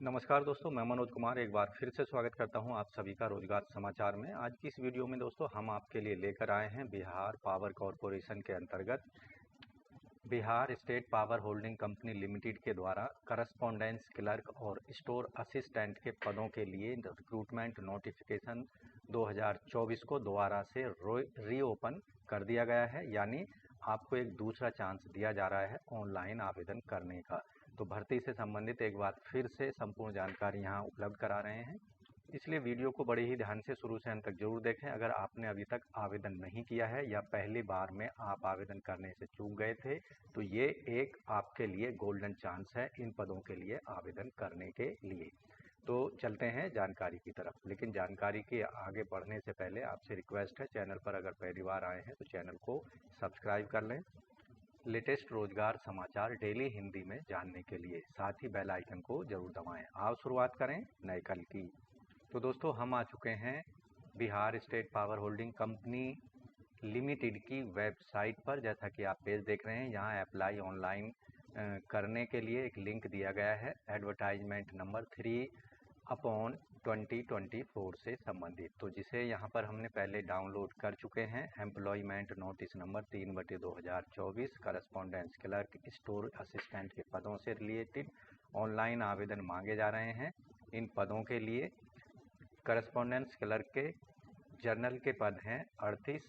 नमस्कार दोस्तों, मैं मनोज कुमार एक बार फिर से स्वागत करता हूं आप सभी का रोजगार समाचार में। आज की इस वीडियो में दोस्तों हम आपके लिए लेकर आए हैं बिहार पावर कॉरपोरेशन के अंतर्गत Bihar state power holding company limited के द्वारा करस्पॉन्डेंस क्लर्क और स्टोर असिस्टेंट के पदों के लिए रिक्रूटमेंट नोटिफिकेशन 2024 को दोबारा से रीओपन कर दिया गया है। यानी आपको एक दूसरा चांस दिया जा रहा है ऑनलाइन आवेदन करने का। तो भर्ती से संबंधित एक बार फिर से संपूर्ण जानकारी यहाँ उपलब्ध करा रहे हैं, इसलिए वीडियो को बड़े ही ध्यान से शुरू से अंत तक जरूर देखें। अगर आपने अभी तक आवेदन नहीं किया है या पहली बार में आप आवेदन करने से चूक गए थे, तो ये एक आपके लिए गोल्डन चांस है इन पदों के लिए आवेदन करने के लिए। तो चलते हैं जानकारी की तरफ, लेकिन जानकारी के आगे बढ़ने से पहले आपसे रिक्वेस्ट है, चैनल पर अगर पहली बार आए हैं तो चैनल को सब्सक्राइब कर लें लेटेस्ट रोजगार समाचार डेली हिंदी में जानने के लिए, साथ ही बेल आइकन को जरूर दबाएं। आओ शुरुआत करें नए कल की। तो दोस्तों हम आ चुके हैं Bihar state power holding company limited की वेबसाइट पर। जैसा कि आप पेज देख रहे हैं, यहाँ अप्लाई ऑनलाइन करने के लिए एक लिंक दिया गया है एडवर्टाइजमेंट नंबर 3/2024 से संबंधित, तो जिसे यहाँ पर हमने पहले डाउनलोड कर चुके हैं। Employment notice number 3/2024 correspondence clerk store assistant के पदों से रिलेटेड ऑनलाइन आवेदन मांगे जा रहे हैं। इन पदों के लिए करस्पॉन्डेंस क्लर्क के जर्नल के पद हैं 38,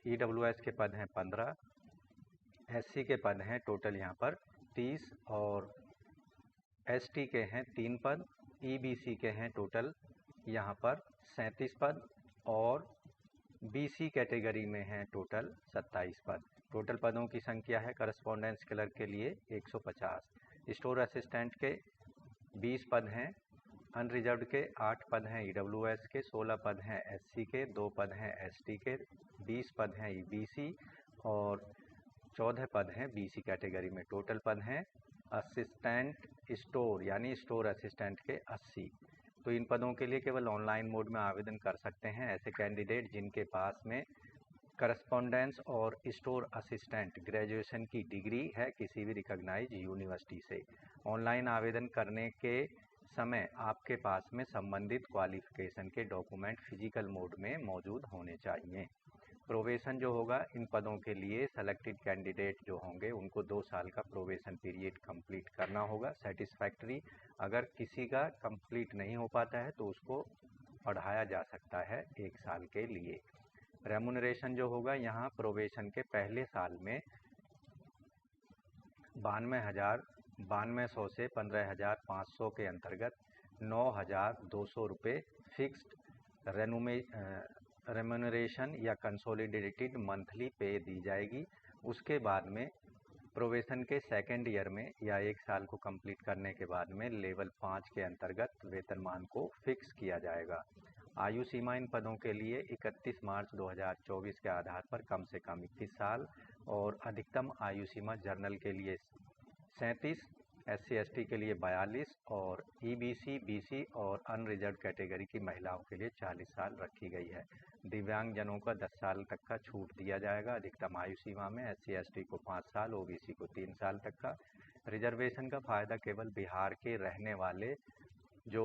EWS के पद हैं 15, SC के पद हैं टोटल यहाँ पर 30 और ST के हैं 3 पद, EBC के हैं टोटल यहाँ पर 37 पद और BC कैटेगरी में हैं टोटल 27 पद। टोटल पदों की संख्या है करस्पॉन्डेंस क्लर्क के लिए 150, स्टोर असिस्टेंट के 20 पद हैं, अनरिजर्व्ड के 8 पद हैं, EWS के 16 पद हैं, SC के 2 पद हैं, ST के 20 पद हैं, EBC और 14 पद हैं BC कैटेगरी में। टोटल पद हैं असिस्टेंट स्टोर यानी स्टोर असिस्टेंट के 80। तो इन पदों के लिए केवल ऑनलाइन मोड में आवेदन कर सकते हैं ऐसे कैंडिडेट जिनके पास में करस्पॉन्डेंस और स्टोर असिस्टेंट ग्रेजुएशन की डिग्री है किसी भी रिकॉग्नाइज यूनिवर्सिटी से। ऑनलाइन आवेदन करने के समय आपके पास में संबंधित क्वालिफिकेशन के डॉक्यूमेंट फिजिकल मोड में मौजूद होने चाहिए। प्रोबेशन जो होगा इन पदों के लिए सेलेक्टेड कैंडिडेट जो होंगे उनको 2 साल का प्रोबेशन पीरियड कंप्लीट करना होगा सेटिस्फैक्ट्री। अगर किसी का कंप्लीट नहीं हो पाता है तो उसको बढ़ाया जा सकता है 1 साल के लिए। रेमुनरेशन जो होगा यहाँ प्रोबेशन के पहले साल में 92,100 से 15,500 के अंतर्गत 9,200 रुपये फिक्स्ड रेमुनरेशन या कंसोलिडेटेड मंथली पे दी जाएगी। उसके बाद में प्रोबेशन के सेकेंड ईयर में या 1 साल को कंप्लीट करने के बाद में लेवल 5 के अंतर्गत वेतनमान को फिक्स किया जाएगा। आयु सीमा इन पदों के लिए 31 मार्च 2024 के आधार पर कम से कम 21 साल और अधिकतम आयु सीमा जर्नल के लिए 37, SC ST के लिए 42 और EBC BC और अनरिजर्व कैटेगरी की महिलाओं के लिए 40 साल रखी गई है। दिव्यांगजनों का 10 साल तक का छूट दिया जाएगा अधिकतम आयु सीमा में। SC ST को 5 साल, OBC को 3 साल तक का। रिजर्वेशन का फायदा केवल बिहार के रहने वाले जो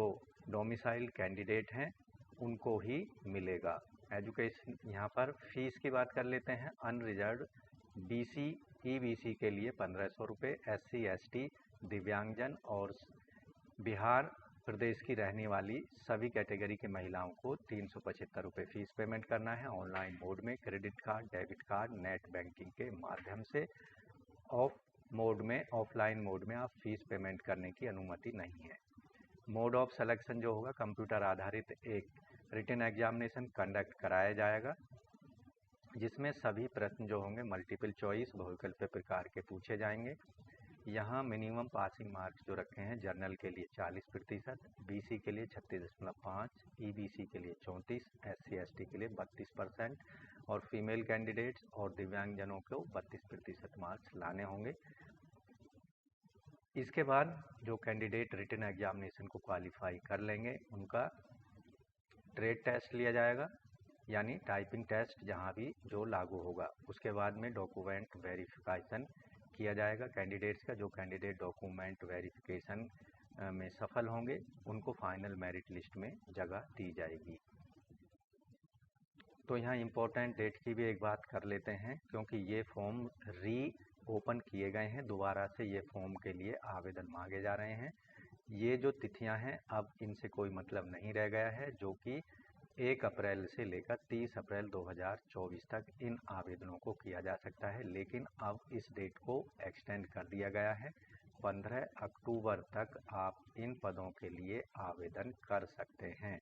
डोमिसाइल कैंडिडेट हैं उनको ही मिलेगा। एजुकेशन यहाँ पर फीस की बात कर लेते हैं। अनरिजर्व BC EBC के लिए 1500 रुपये, SC ST दिव्यांगजन और बिहार प्रदेश की रहने वाली सभी कैटेगरी की महिलाओं को 375 रुपये फीस पेमेंट करना है ऑनलाइन मोड में credit card, debit card, net banking के माध्यम से। ऑफलाइन मोड में आप फीस पेमेंट करने की अनुमति नहीं है। मोड ऑफ सिलेक्शन जो होगा कंप्यूटर आधारित एक रिटन एग्जामिनेशन कंडक्ट कराया जाएगा जिसमें सभी प्रश्न जो होंगे मल्टीपल चॉइस बहुविकल्पीय प्रकार के पूछे जाएंगे। यहाँ मिनिमम पासिंग मार्क्स जो रखे हैं जर्नल के लिए 40%, BC के लिए 36.5, EBC के लिए 34, SC ST के लिए 32% और फीमेल कैंडिडेट्स और दिव्यांगजनों को 32% मार्क्स लाने होंगे। इसके बाद जो कैंडिडेट रिटन एग्जामिनेशन को क्वालिफाई कर लेंगे उनका ट्रेड टेस्ट लिया जाएगा यानी टाइपिंग टेस्ट जहां भी जो लागू होगा। उसके बाद में डॉक्यूमेंट वेरिफिकेशन किया जाएगा कैंडिडेट्स का। जो कैंडिडेट डॉक्यूमेंट वेरिफिकेशन में सफल होंगे उनको फाइनल मेरिट लिस्ट में जगह दी जाएगी। तो यहाँ इम्पोर्टेंट डेट की भी एक बात कर लेते हैं, क्योंकि ये फॉर्म री ओपन किए गए हैं, दोबारा से ये फॉर्म के लिए आवेदन मांगे जा रहे हैं। ये जो तिथियां हैं अब इनसे कोई मतलब नहीं रह गया है, जो कि 1 अप्रैल से लेकर 30 अप्रैल 2024 तक इन आवेदनों को किया जा सकता है। लेकिन अब इस डेट को एक्सटेंड कर दिया गया है, 15 अक्टूबर तक आप इन पदों के लिए आवेदन कर सकते हैं।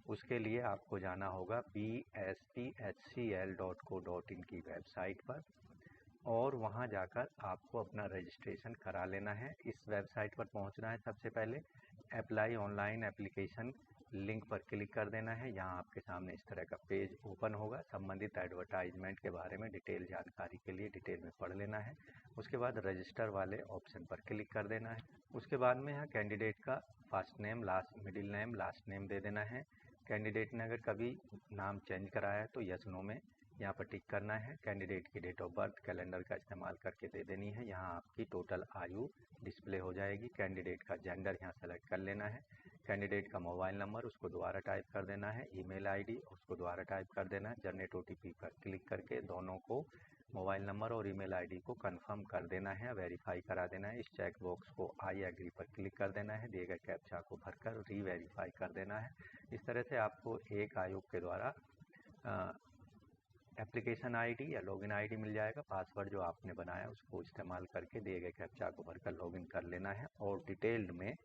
उसके लिए आपको जाना होगा bstHCL.co.in की वेबसाइट पर और वहां जाकर आपको अपना रजिस्ट्रेशन करा लेना है। इस वेबसाइट पर पहुंचना है, सबसे पहले अप्लाई ऑनलाइन एप्लीकेशन लिंक पर क्लिक कर देना है। यहाँ आपके सामने इस तरह का पेज ओपन होगा। संबंधित एडवर्टाइजमेंट के बारे में डिटेल जानकारी के लिए डिटेल में पढ़ लेना है। उसके बाद रजिस्टर वाले ऑप्शन पर क्लिक कर देना है। उसके बाद में यहाँ कैंडिडेट का first name, middle name, last name दे देना है। कैंडिडेट ने अगर कभी नाम चेंज कराया है तो यस नो में यहाँ पर टिक करना है। कैंडिडेट की डेट ऑफ बर्थ कैलेंडर का इस्तेमाल करके दे देनी है। यहाँ आपकी टोटल आयु डिस्प्ले हो जाएगी। कैंडिडेट का जेंडर यहाँ सेलेक्ट कर लेना है। कैंडिडेट का मोबाइल नंबर उसको दोबारा टाइप कर देना है। ईमेल आईडी उसको दोबारा टाइप कर देना है। जनरेट ओटीपी पर क्लिक करके दोनों को मोबाइल नंबर और ईमेल आईडी को कंफर्म कर देना है, वेरीफाई करा देना है। इस चेक बॉक्स को आई एग्री पर क्लिक कर देना है। दिए गए कैप्चा को भरकर रीवेरीफाई कर देना है। इस तरह से आपको एक आयोग के द्वारा एप्लीकेशन आईडी या लॉगिन आईडी मिल जाएगा। पासवर्ड जो आपने बनाया उसको इस्तेमाल करके दिए गए कैप्चा को भरकर लॉगिन कर लेना है और डिटेल्ड में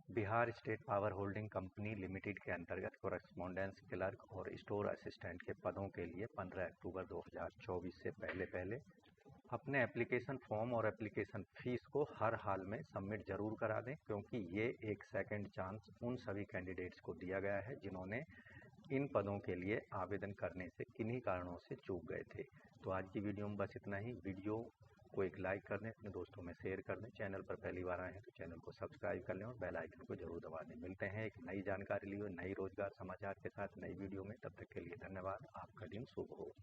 Bihar state power holding company limited के अंतर्गत कोरेस्पोंडेंस क्लर्क और स्टोर असिस्टेंट के पदों के लिए 15 अक्टूबर 2024 से पहले अपने एप्लीकेशन फॉर्म और एप्लीकेशन फीस को हर हाल में सबमिट जरूर करा दें, क्योंकि ये एक सेकंड चांस उन सभी कैंडिडेट्स को दिया गया है जिन्होंने इन पदों के लिए आवेदन करने से किन्हीं कारणों से चूक गए थे। तो आज की वीडियो में बस इतना ही। वीडियो को एक लाइक कर दें, अपने दोस्तों में शेयर कर दें। चैनल पर पहली बार आए हैं तो चैनल को सब्सक्राइब कर लें और बेल आइकन को जरूर दबा दें। मिलते हैं एक नई जानकारी लिए नई रोजगार समाचार के साथ नई वीडियो में। तब तक के लिए धन्यवाद। आपका दिन शुभ हो।